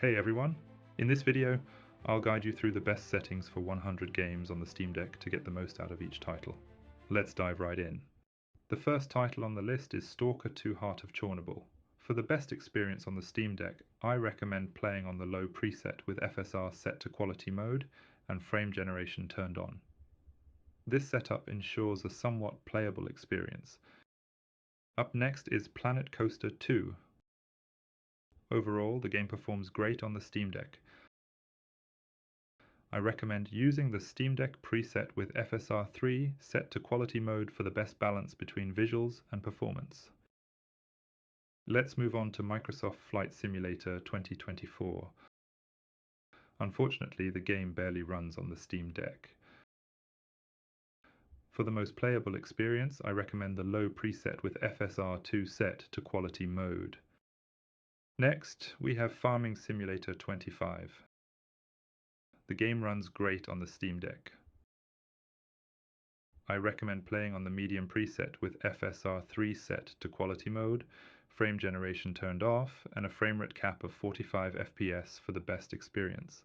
Hey everyone! In this video, I'll guide you through the best settings for 100 games on the Steam Deck to get the most out of each title. Let's dive right in. The first title on the list is Stalker 2 Heart of Chernobyl. For the best experience on the Steam Deck, I recommend playing on the low preset with FSR set to quality mode and frame generation turned on. This setup ensures a somewhat playable experience. Up next is Planet Coaster 2. Overall, the game performs great on the Steam Deck. I recommend using the Steam Deck preset with FSR 3 set to quality mode for the best balance between visuals and performance. Let's move on to Microsoft Flight Simulator 2024. Unfortunately, the game barely runs on the Steam Deck. For the most playable experience, I recommend the low preset with FSR 2 set to quality mode. Next, we have Farming Simulator 25. The game runs great on the Steam Deck. I recommend playing on the medium preset with FSR 3 set to quality mode, frame generation turned off, and a frame rate cap of 45 FPS for the best experience.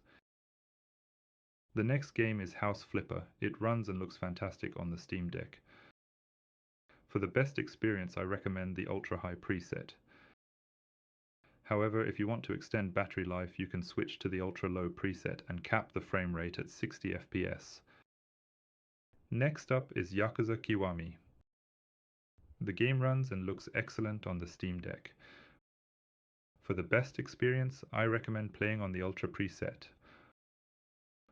The next game is House Flipper. It runs and looks fantastic on the Steam Deck. For the best experience, I recommend the ultra high preset. However, if you want to extend battery life, you can switch to the ultra low preset and cap the frame rate at 60 FPS. Next up is Yakuza Kiwami. The game runs and looks excellent on the Steam Deck. For the best experience, I recommend playing on the Ultra preset.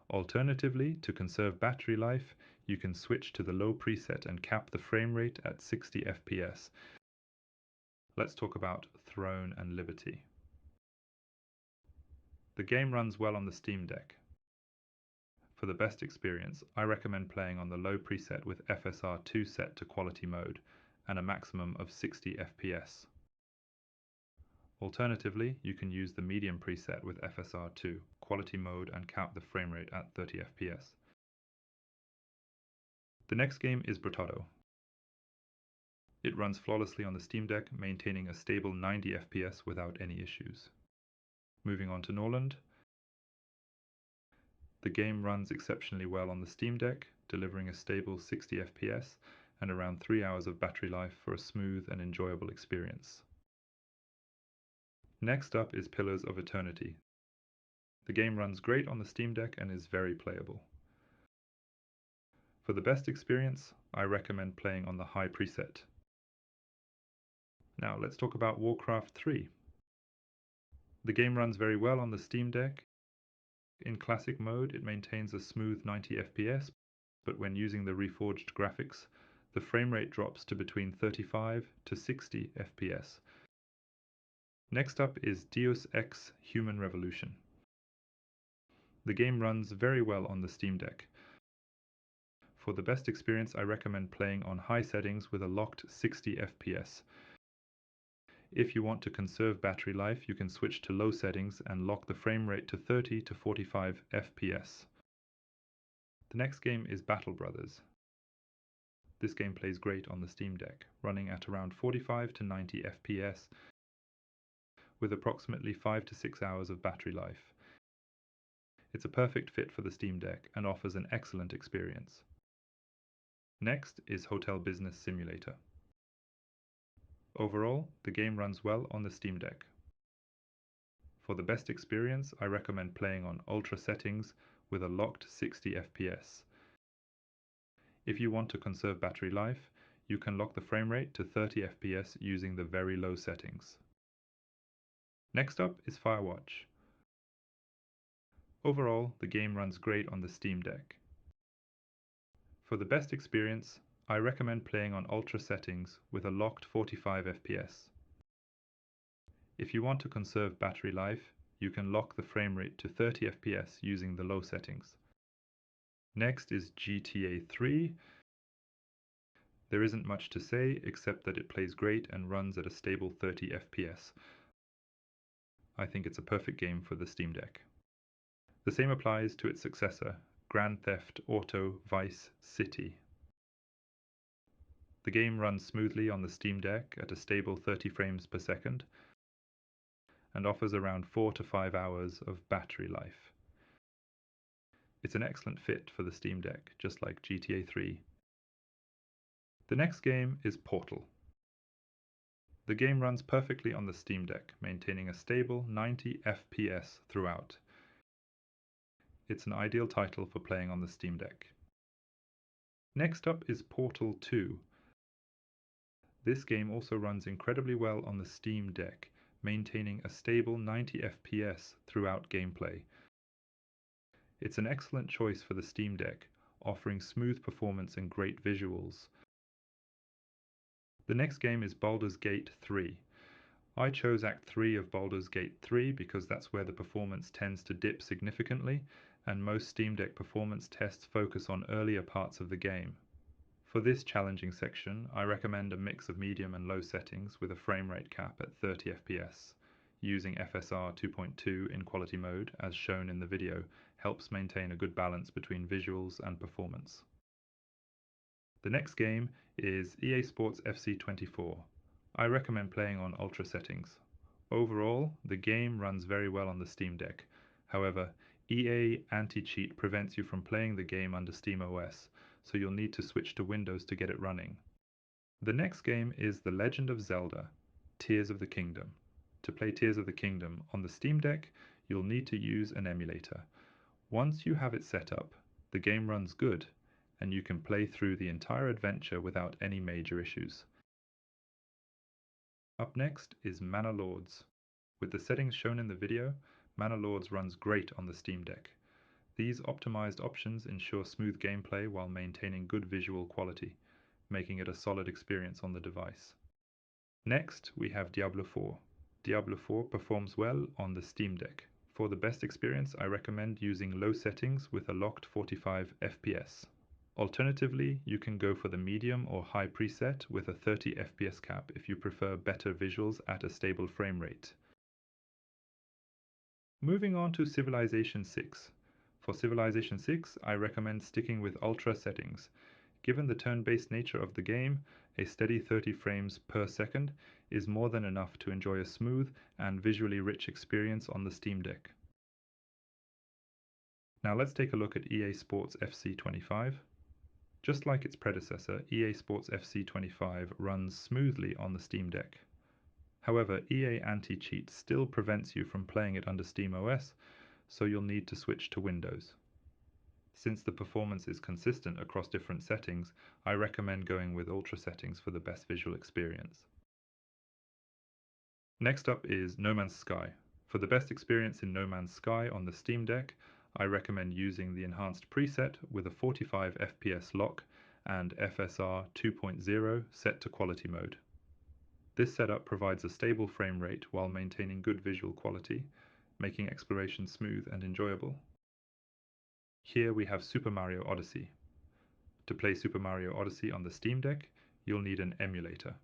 Alternatively, to conserve battery life, you can switch to the low preset and cap the frame rate at 60 FPS. Let's talk about Throne and Liberty. The game runs well on the Steam Deck. For the best experience, I recommend playing on the low preset with FSR 2 set to quality mode and a maximum of 60 FPS. Alternatively, you can use the medium preset with FSR 2 quality mode and cap the frame rate at 30 FPS. The next game is Brotato. It runs flawlessly on the Steam Deck, maintaining a stable 90 FPS without any issues. Moving on to Norland. The game runs exceptionally well on the Steam Deck, delivering a stable 60 FPS and around 3 hours of battery life for a smooth and enjoyable experience. Next up is Pillars of Eternity. The game runs great on the Steam Deck and is very playable. For the best experience, I recommend playing on the high preset. Now let's talk about Warcraft 3. The game runs very well on the Steam Deck. In classic mode, it maintains a smooth 90 FPS, but when using the reforged graphics, the frame rate drops to between 35 to 60 FPS. Next up is Deus Ex Human Revolution. The game runs very well on the Steam Deck. For the best experience, I recommend playing on high settings with a locked 60 FPS. If you want to conserve battery life, you can switch to low settings and lock the frame rate to 30 to 45 FPS. The next game is Battle Brothers. This game plays great on the Steam Deck, running at around 45 to 90 FPS with approximately 5 to 6 hours of battery life. It's a perfect fit for the Steam Deck and offers an excellent experience. Next is Hotel Business Simulator. Overall, the game runs well on the Steam Deck. For the best experience, I recommend playing on ultra settings with a locked 60 FPS. If you want to conserve battery life, you can lock the frame rate to 30 FPS using the very low settings. Next up is Firewatch. Overall, the game runs great on the Steam Deck. For the best experience, I recommend playing on ultra settings with a locked 45 FPS. If you want to conserve battery life, you can lock the frame rate to 30 FPS using the low settings. Next is GTA 3. There isn't much to say except that it plays great and runs at a stable 30 FPS. I think it's a perfect game for the Steam Deck. The same applies to its successor, Grand Theft Auto Vice City. The game runs smoothly on the Steam Deck at a stable 30 frames per second, and offers around 4 to 5 hours of battery life. It's an excellent fit for the Steam Deck, just like GTA 3. The next game is Portal. The game runs perfectly on the Steam Deck, maintaining a stable 90 FPS throughout. It's an ideal title for playing on the Steam Deck. Next up is Portal 2. This game also runs incredibly well on the Steam Deck, maintaining a stable 90 FPS throughout gameplay. It's an excellent choice for the Steam Deck, offering smooth performance and great visuals. The next game is Baldur's Gate 3. I chose Act 3 of Baldur's Gate 3 because that's where the performance tends to dip significantly, and most Steam Deck performance tests focus on earlier parts of the game. For this challenging section, I recommend a mix of medium and low settings with a frame rate cap at 30 FPS. Using FSR 2.2 in quality mode, as shown in the video, helps maintain a good balance between visuals and performance. The next game is EA Sports FC 24. I recommend playing on ultra settings. Overall, the game runs very well on the Steam Deck. However, EA anti-cheat prevents you from playing the game under SteamOS, so you'll need to switch to Windows to get it running. The next game is The Legend of Zelda: Tears of the Kingdom. To play Tears of the Kingdom on the Steam Deck, you'll need to use an emulator. Once you have it set up, the game runs good, and you can play through the entire adventure without any major issues. Up next is Manor Lords. With the settings shown in the video, Manor Lords runs great on the Steam Deck. These optimized options ensure smooth gameplay while maintaining good visual quality, making it a solid experience on the device. Next, we have Diablo 4. Diablo 4 performs well on the Steam Deck. For the best experience, I recommend using low settings with a locked 45 FPS. Alternatively, you can go for the medium or high preset with a 30 FPS cap if you prefer better visuals at a stable frame rate. Moving on to Civilization 6. For Civilization 6, I recommend sticking with ultra settings. Given the turn-based nature of the game, a steady 30 frames per second is more than enough to enjoy a smooth and visually rich experience on the Steam Deck. Now let's take a look at EA Sports FC 25. Just like its predecessor, EA Sports FC 25 runs smoothly on the Steam Deck. However, EA anti-cheat still prevents you from playing it under SteamOS, so you'll need to switch to Windows. Since the performance is consistent across different settings, I recommend going with ultra settings for the best visual experience. Next up is No Man's Sky. For the best experience in No Man's Sky on the Steam Deck, I recommend using the enhanced preset with a 45 FPS lock and FSR 2.0 set to quality mode. This setup provides a stable frame rate while maintaining good visual quality, making exploration smooth and enjoyable. Here we have Super Mario Odyssey. To play Super Mario Odyssey on the Steam Deck, you'll need an emulator.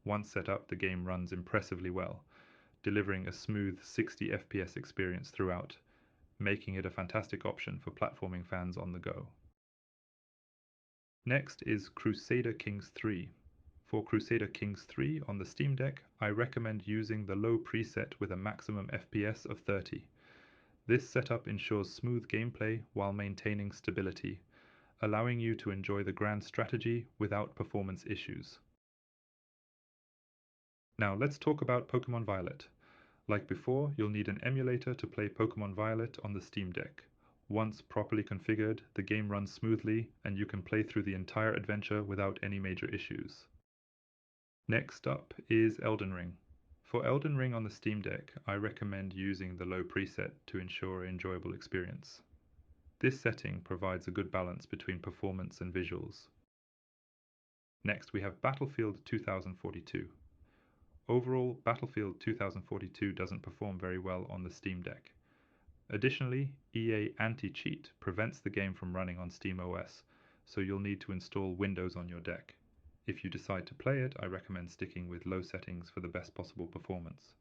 Once set up, the game runs impressively well, delivering a smooth 60 FPS experience throughout, making it a fantastic option for platforming fans on the go. Next is Crusader Kings 3. For Crusader Kings 3 on the Steam Deck, I recommend using the low preset with a maximum FPS of 30. This setup ensures smooth gameplay while maintaining stability, allowing you to enjoy the grand strategy without performance issues. Now let's talk about Pokémon Violet. Like before, you'll need an emulator to play Pokémon Violet on the Steam Deck. Once properly configured, the game runs smoothly and you can play through the entire adventure without any major issues. Next up is Elden Ring. For Elden Ring on the Steam Deck, I recommend using the low preset to ensure an enjoyable experience. This setting provides a good balance between performance and visuals. Next we have Battlefield 2042. Overall, Battlefield 2042 doesn't perform very well on the Steam Deck. Additionally, EA anti-cheat prevents the game from running on SteamOS, so you'll need to install Windows on your deck. If you decide to play it, I recommend sticking with low settings for the best possible performance.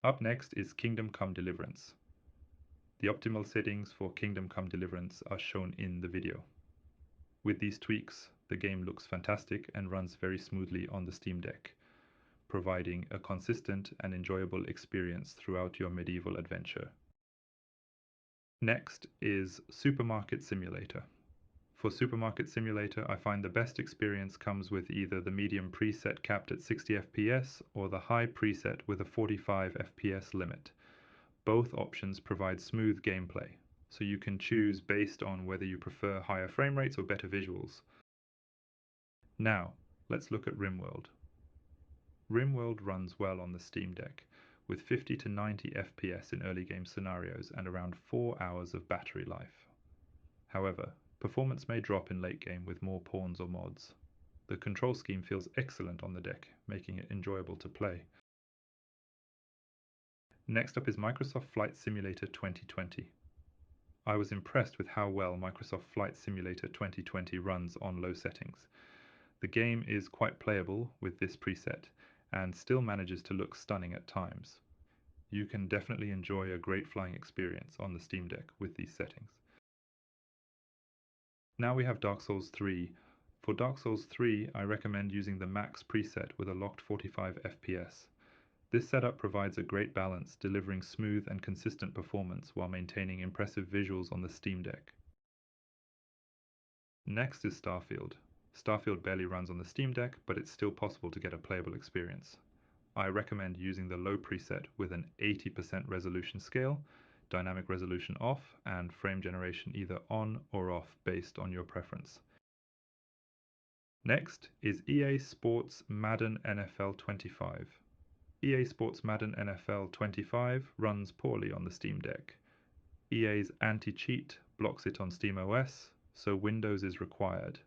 Up next is Kingdom Come Deliverance. The optimal settings for Kingdom Come Deliverance are shown in the video. With these tweaks, the game looks fantastic and runs very smoothly on the Steam Deck. providing a consistent and enjoyable experience throughout your medieval adventure. Next is Supermarket Simulator. For Supermarket Simulator, I find the best experience comes with either the medium preset capped at 60 FPS or the high preset with a 45 FPS limit. Both options provide smooth gameplay, so you can choose based on whether you prefer higher frame rates or better visuals. Now, let's look at RimWorld. RimWorld runs well on the Steam Deck, with 50 to 90 FPS in early game scenarios and around 4 hours of battery life. However, performance may drop in late game with more pawns or mods. The control scheme feels excellent on the deck, making it enjoyable to play. Next up is Microsoft Flight Simulator 2020. I was impressed with how well Microsoft Flight Simulator 2020 runs on low settings. The game is quite playable with this preset, and still manages to look stunning at times. You can definitely enjoy a great flying experience on the Steam Deck with these settings. Now we have Dark Souls 3. For Dark Souls 3, I recommend using the max preset with a locked 45 FPS. This setup provides a great balance, delivering smooth and consistent performance while maintaining impressive visuals on the Steam Deck. Next is Starfield. Starfield barely runs on the Steam Deck, but it's still possible to get a playable experience. I recommend using the low preset with an 80% resolution scale, dynamic resolution off, and frame generation either on or off based on your preference. Next is EA Sports Madden NFL 25. EA Sports Madden NFL 25 runs poorly on the Steam Deck. EA's anti-cheat blocks it on SteamOS, so Windows is required.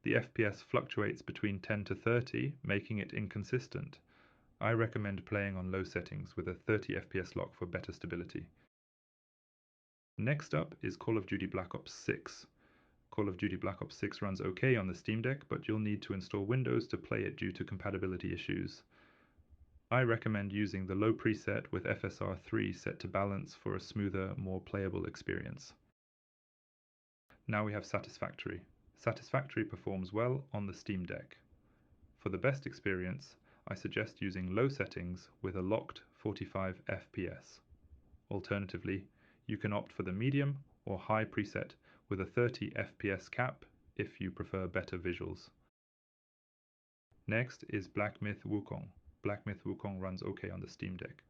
The FPS fluctuates between 10 to 30, making it inconsistent. I recommend playing on low settings with a 30 FPS lock for better stability. Next up is Call of Duty Black Ops 6. Call of Duty Black Ops 6 runs okay on the Steam Deck, but you'll need to install Windows to play it due to compatibility issues. I recommend using the low preset with FSR 3 set to balance for a smoother, more playable experience. Now we have Satisfactory. Satisfactory performs well on the Steam Deck. For the best experience, I suggest using low settings with a locked 45 FPS. Alternatively, you can opt for the medium or high preset with a 30 FPS cap if you prefer better visuals. Next is Black Myth Wukong. Black Myth Wukong runs okay on the Steam Deck.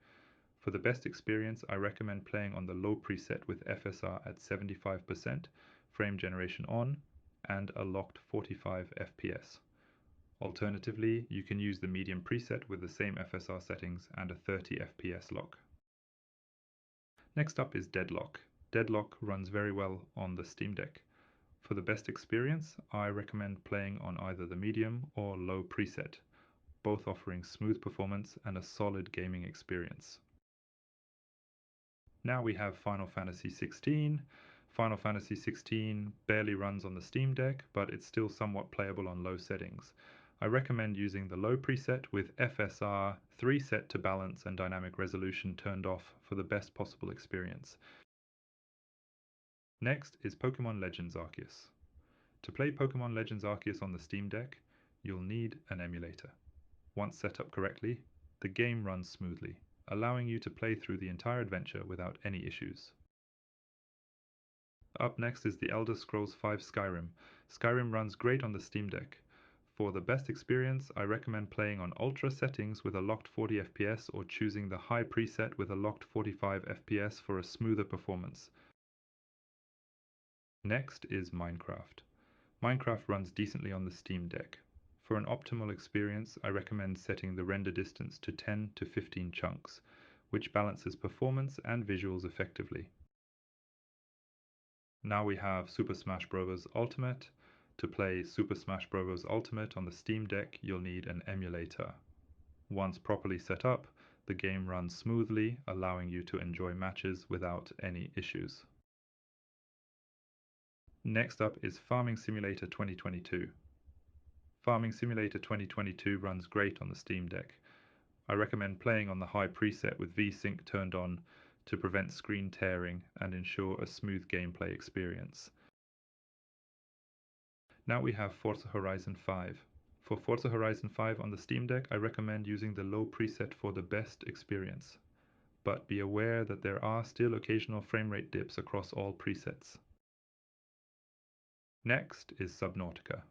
For the best experience, I recommend playing on the low preset with FSR at 75%, frame generation on, and a locked 45 FPS. Alternatively, you can use the medium preset with the same FSR settings and a 30 FPS lock. Next up is Deadlock. Deadlock runs very well on the Steam Deck. For the best experience, I recommend playing on either the medium or low preset, both offering smooth performance and a solid gaming experience. Now we have Final Fantasy XVI. Final Fantasy XVI barely runs on the Steam Deck, but it's still somewhat playable on low settings. I recommend using the low preset with FSR 3 set to balance and dynamic resolution turned off for the best possible experience. Next is Pokémon Legends Arceus. To play Pokémon Legends Arceus on the Steam Deck, you'll need an emulator. Once set up correctly, the game runs smoothly, allowing you to play through the entire adventure without any issues. Up next is the Elder Scrolls V Skyrim. Skyrim runs great on the Steam Deck. For the best experience, I recommend playing on ultra settings with a locked 40 FPS or choosing the high preset with a locked 45 FPS for a smoother performance. Next is Minecraft. Minecraft runs decently on the Steam Deck. For an optimal experience, I recommend setting the render distance to 10 to 15 chunks, which balances performance and visuals effectively. Now we have Super Smash Bros. Ultimate. To play Super Smash Bros. Ultimate on the Steam Deck, you'll need an emulator. Once properly set up, the game runs smoothly, allowing you to enjoy matches without any issues. Next up is Farming Simulator 2022. Farming Simulator 2022 runs great on the Steam Deck. I recommend playing on the high preset with VSync turned on to prevent screen tearing and ensure a smooth gameplay experience. Now we have Forza Horizon 5. For Forza Horizon 5 on the Steam Deck, I recommend using the low preset for the best experience, but be aware that there are still occasional frame rate dips across all presets. Next is Subnautica.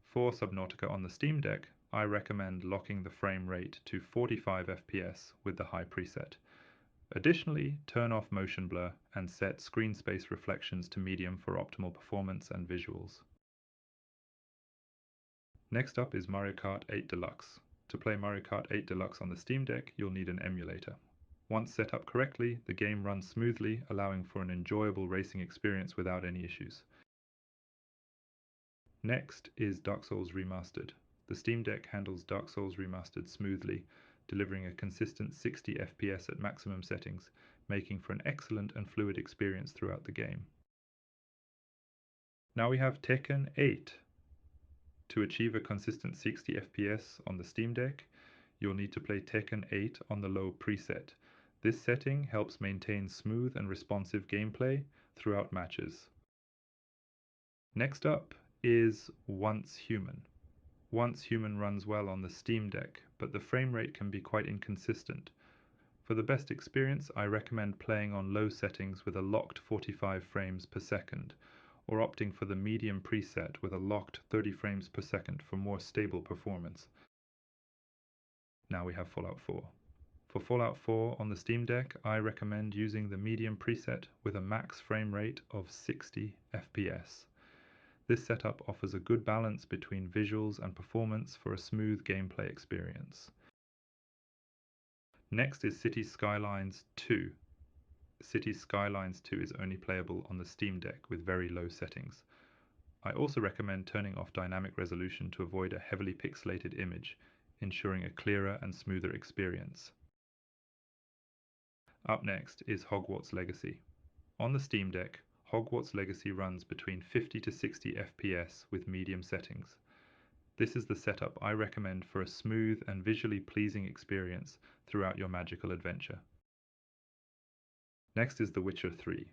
For Subnautica on the Steam Deck, I recommend locking the frame rate to 45 FPS with the high preset. Additionally, turn off motion blur and set screen space reflections to medium for optimal performance and visuals. Next up is Mario Kart 8 Deluxe. To play Mario Kart 8 Deluxe on the Steam Deck, you'll need an emulator. Once set up correctly, the game runs smoothly, allowing for an enjoyable racing experience without any issues. Next is Dark Souls Remastered. The Steam Deck handles Dark Souls Remastered smoothly, delivering a consistent 60 FPS at maximum settings, making for an excellent and fluid experience throughout the game. Now we have Tekken 8. To achieve a consistent 60 FPS on the Steam Deck, you'll need to play Tekken 8 on the low preset. This setting helps maintain smooth and responsive gameplay throughout matches. Next up is Once Human. Once Human runs well on the Steam Deck, but the frame rate can be quite inconsistent. For the best experience, I recommend playing on low settings with a locked 45 frames per second, or opting for the medium preset with a locked 30 frames per second for more stable performance. Now we have Fallout 4. For Fallout 4 on the Steam Deck, I recommend using the medium preset with a max frame rate of 60 FPS. This setup offers a good balance between visuals and performance for a smooth gameplay experience. Next is Cities Skylines 2. Cities Skylines 2 is only playable on the Steam Deck with very low settings. I also recommend turning off dynamic resolution to avoid a heavily pixelated image, ensuring a clearer and smoother experience. Up next is Hogwarts Legacy. On the Steam Deck, Hogwarts Legacy runs between 50 to 60 FPS with medium settings. This is the setup I recommend for a smooth and visually pleasing experience throughout your magical adventure. Next is The Witcher 3.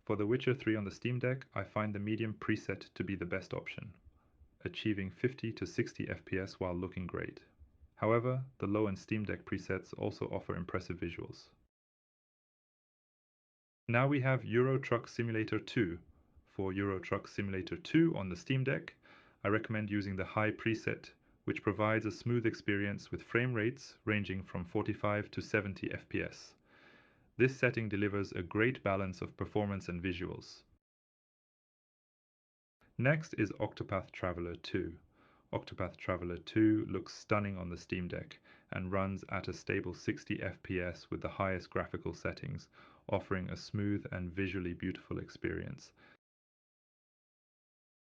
For The Witcher 3 on the Steam Deck, I find the medium preset to be the best option, achieving 50 to 60 FPS while looking great. However, the low and Steam Deck presets also offer impressive visuals. Now we have Euro Truck Simulator 2. For Euro Truck Simulator 2 on the Steam Deck, I recommend using the high preset, which provides a smooth experience with frame rates ranging from 45 to 70 FPS. This setting delivers a great balance of performance and visuals. Next is Octopath Traveler 2. Octopath Traveler 2 looks stunning on the Steam Deck and runs at a stable 60 FPS with the highest graphical settings, offering a smooth and visually beautiful experience.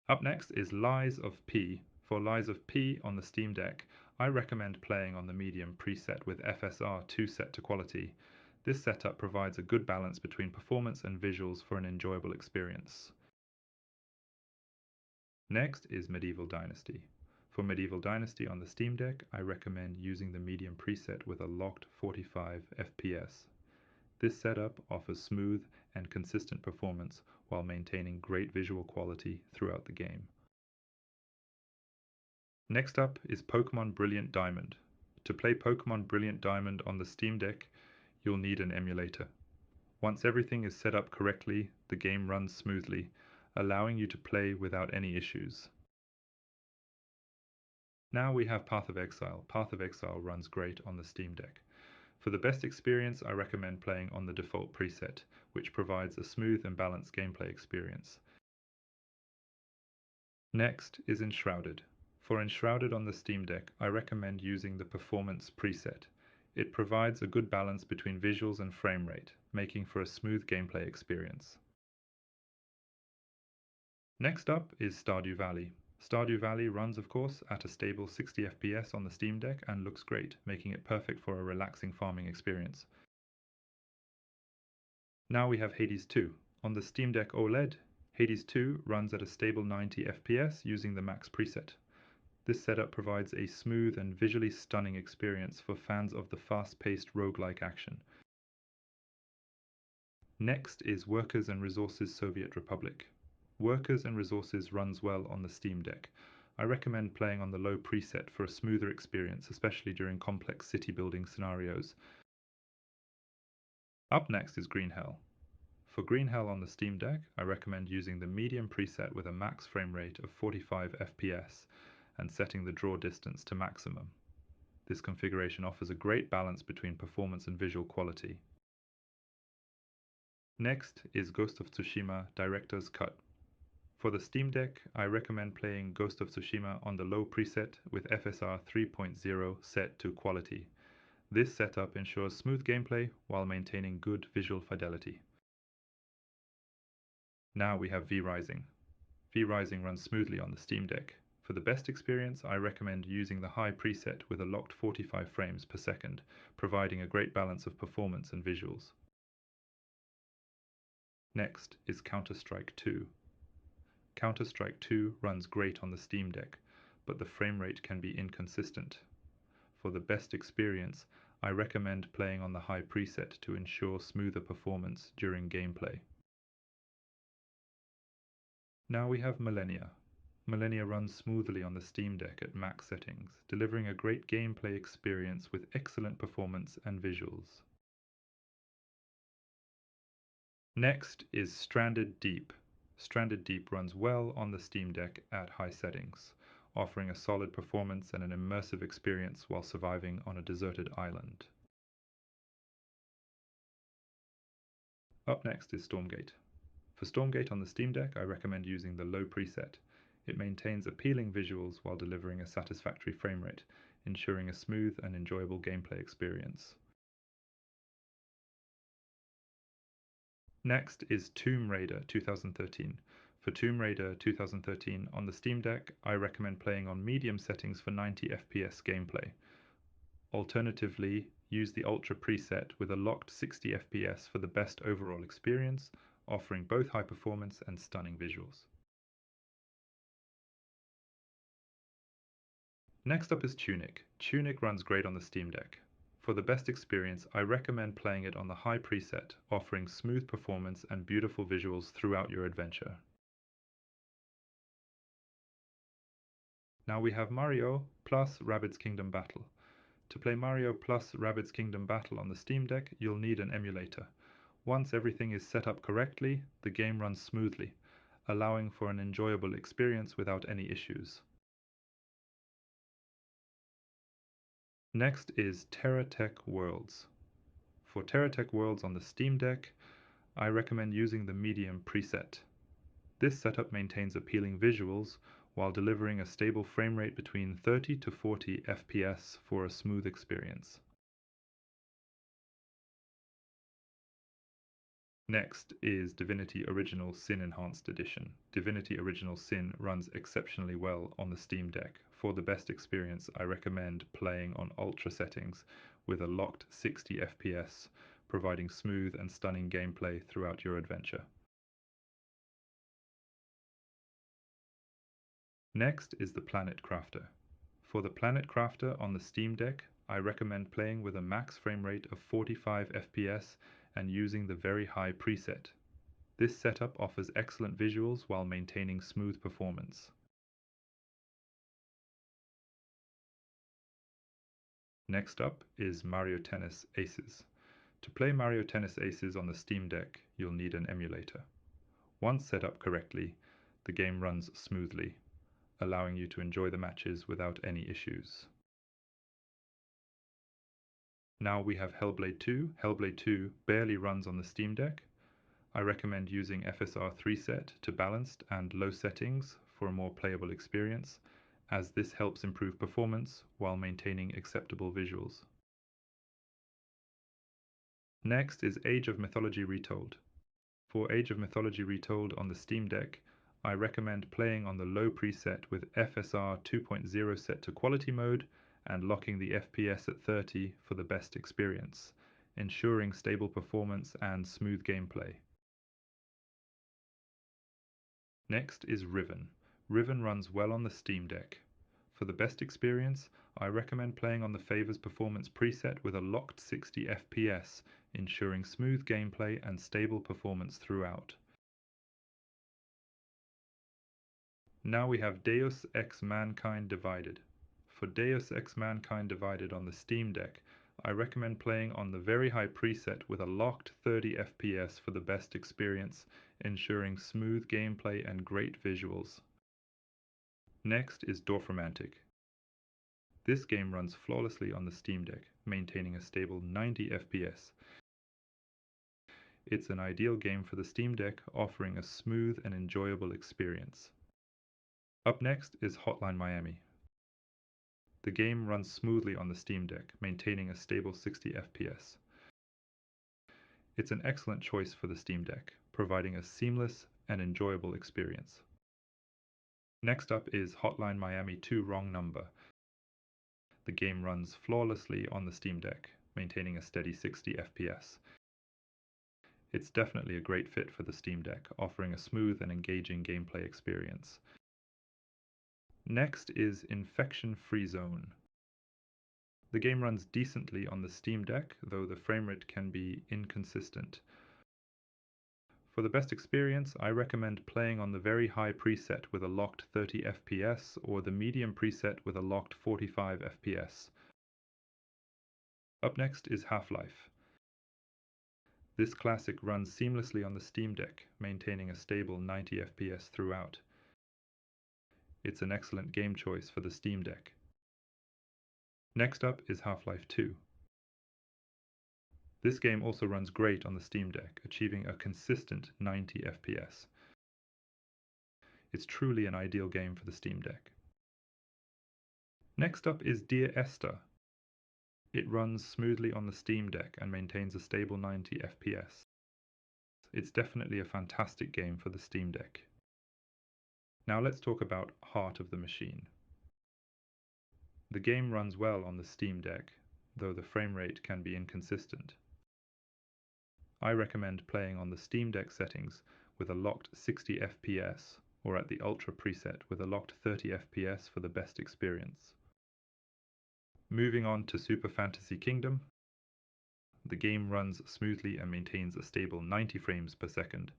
Up next is Lies of P. For Lies of P on the Steam Deck, I recommend playing on the medium preset with FSR 2 set to quality. This setup provides a good balance between performance and visuals for an enjoyable experience. Next is Medieval Dynasty. For Medieval Dynasty on the Steam Deck, I recommend using the medium preset with a locked 45 FPS. This setup offers smooth and consistent performance while maintaining great visual quality throughout the game. Next up is Pokémon Brilliant Diamond. To play Pokémon Brilliant Diamond on the Steam Deck, you'll need an emulator. Once everything is set up correctly, the game runs smoothly, allowing you to play without any issues. Now we have Path of Exile. Path of Exile runs great on the Steam Deck. For the best experience, I recommend playing on the default preset, which provides a smooth and balanced gameplay experience. Next is Enshrouded. For Enshrouded on the Steam Deck, I recommend using the Performance preset. It provides a good balance between visuals and frame rate, making for a smooth gameplay experience. Next up is Stardew Valley. Stardew Valley runs, of course, at a stable 60 FPS on the Steam Deck and looks great, making it perfect for a relaxing farming experience. Now we have Hades 2. On the Steam Deck OLED, Hades 2 runs at a stable 90 FPS using the max preset. This setup provides a smooth and visually stunning experience for fans of the fast-paced roguelike action. Next is Workers and Resources Soviet Republic. Workers and Resources runs well on the Steam Deck. I recommend playing on the low preset for a smoother experience, especially during complex city building scenarios. Up next is Green Hell. For Green Hell on the Steam Deck, I recommend using the medium preset with a max frame rate of 45 FPS and setting the draw distance to maximum. This configuration offers a great balance between performance and visual quality. Next is Ghost of Tsushima Director's Cut. For the Steam Deck, I recommend playing Ghost of Tsushima on the low preset with FSR 3.0 set to quality. This setup ensures smooth gameplay while maintaining good visual fidelity. Now we have V-Rising. V-Rising runs smoothly on the Steam Deck. For the best experience, I recommend using the high preset with a locked 45 frames per second, providing a great balance of performance and visuals. Next is Counter-Strike 2. Counter-Strike 2 runs great on the Steam Deck, but the frame rate can be inconsistent. For the best experience, I recommend playing on the high preset to ensure smoother performance during gameplay. Now we have Millennia. Millennia runs smoothly on the Steam Deck at max settings, delivering a great gameplay experience with excellent performance and visuals. Next is Stranded Deep. Stranded Deep runs well on the Steam Deck at high settings, offering a solid performance and an immersive experience while surviving on a deserted island. Up next is Stormgate. For Stormgate on the Steam Deck, I recommend using the low preset. It maintains appealing visuals while delivering a satisfactory frame rate, ensuring a smooth and enjoyable gameplay experience. Next is Tomb Raider 2013. For Tomb Raider 2013 on the Steam Deck, I recommend playing on medium settings for 90 FPS gameplay. Alternatively, use the Ultra preset with a locked 60 FPS for the best overall experience, offering both high performance and stunning visuals. Next up is Tunic. Tunic runs great on the Steam Deck. For the best experience, I recommend playing it on the high preset, offering smooth performance and beautiful visuals throughout your adventure. Now we have Mario plus Rabbids Kingdom Battle. To play Mario plus Rabbids Kingdom Battle on the Steam Deck, you'll need an emulator. Once everything is set up correctly, the game runs smoothly, allowing for an enjoyable experience without any issues. Next is TerraTech Worlds. For TerraTech Worlds on the Steam Deck, I recommend using the medium preset. This setup maintains appealing visuals while delivering a stable frame rate between 30 to 40 FPS for a smooth experience. Next is Divinity Original Sin Enhanced Edition. Divinity Original Sin runs exceptionally well on the Steam Deck. For the best experience, I recommend playing on ultra settings with a locked 60 FPS, providing smooth and stunning gameplay throughout your adventure. Next is the Planet Crafter. For the Planet Crafter on the Steam Deck, I recommend playing with a max frame rate of 45 FPS and using the very high preset. This setup offers excellent visuals while maintaining smooth performance. Next up is Mario Tennis Aces. To play Mario Tennis Aces on the Steam Deck, you'll need an emulator. Once set up correctly, the game runs smoothly, allowing you to enjoy the matches without any issues. Now we have Hellblade 2. Hellblade 2 barely runs on the Steam Deck. I recommend using FSR 3 set to balanced and low settings for a more playable experience, as this helps improve performance while maintaining acceptable visuals. Next is Age of Mythology Retold. For Age of Mythology Retold on the Steam Deck, I recommend playing on the low preset with FSR 2.0 set to quality mode and locking the FPS at 30 for the best experience, ensuring stable performance and smooth gameplay. Next is Riven. Riven runs well on the Steam Deck. For the best experience, I recommend playing on the Favors Performance preset with a locked 60 FPS, ensuring smooth gameplay and stable performance throughout. Now we have Deus Ex Mankind Divided. For Deus Ex Mankind Divided on the Steam Deck, I recommend playing on the very high preset with a locked 30 FPS for the best experience, ensuring smooth gameplay and great visuals. Next is Dorfromantik. This game runs flawlessly on the Steam Deck, maintaining a stable 90 FPS. It's an ideal game for the Steam Deck, offering a smooth and enjoyable experience. Up next is Hotline Miami. The game runs smoothly on the Steam Deck, maintaining a stable 60 FPS. It's an excellent choice for the Steam Deck, providing a seamless and enjoyable experience. Next up is Hotline Miami 2 Wrong Number. The game runs flawlessly on the Steam Deck, maintaining a steady 60 FPS. It's definitely a great fit for the Steam Deck, offering a smooth and engaging gameplay experience. Next is Infection Free Zone. The game runs decently on the Steam Deck, though the framerate can be inconsistent. For the best experience, I recommend playing on the very high preset with a locked 30 FPS or the medium preset with a locked 45 FPS. Up next is Half-Life. This classic runs seamlessly on the Steam Deck, maintaining a stable 90 FPS throughout. It's an excellent game choice for the Steam Deck. Next up is Half-Life 2. This game also runs great on the Steam Deck, achieving a consistent 90 FPS. It's truly an ideal game for the Steam Deck. Next up is Dear Esther. It runs smoothly on the Steam Deck and maintains a stable 90 FPS. It's definitely a fantastic game for the Steam Deck. Now let's talk about Heart of the Machine. The game runs well on the Steam Deck, though the frame rate can be inconsistent. I recommend playing on the Steam Deck settings with a locked 60 FPS or at the Ultra preset with a locked 30 FPS for the best experience. Moving on to Super Fantasy Kingdom, the game runs smoothly and maintains a stable 90 frames per second.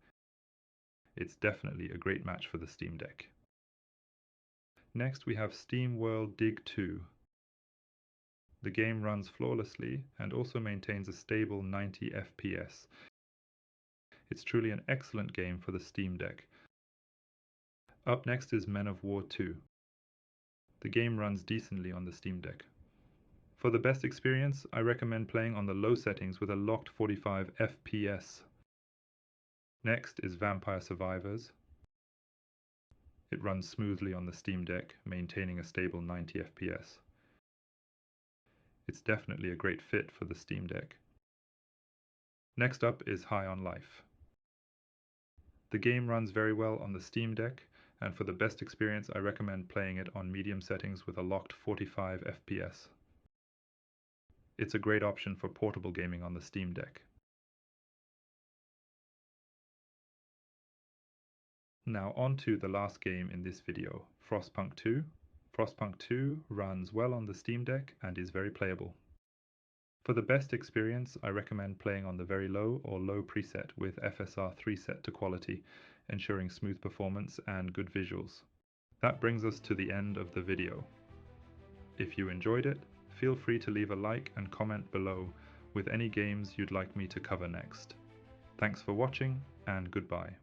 It's definitely a great match for the Steam Deck. Next we have SteamWorld Dig 2. The game runs flawlessly and also maintains a stable 90 FPS. It's truly an excellent game for the Steam Deck. Up next is Men of War 2. The game runs decently on the Steam Deck. For the best experience, I recommend playing on the low settings with a locked 45 FPS. Next is Vampire Survivors. It runs smoothly on the Steam Deck, maintaining a stable 90 FPS. It's definitely a great fit for the Steam Deck. Next up is High on Life. The game runs very well on the Steam Deck, and for the best experience I recommend playing it on medium settings with a locked 45 FPS. It's a great option for portable gaming on the Steam Deck. Now on to the last game in this video, Frostpunk 2. Frostpunk 2 runs well on the Steam Deck and is very playable. For the best experience, I recommend playing on the very low or low preset with FSR 3 set to quality, ensuring smooth performance and good visuals. That brings us to the end of the video. If you enjoyed it, feel free to leave a like and comment below with any games you'd like me to cover next. Thanks for watching, and goodbye.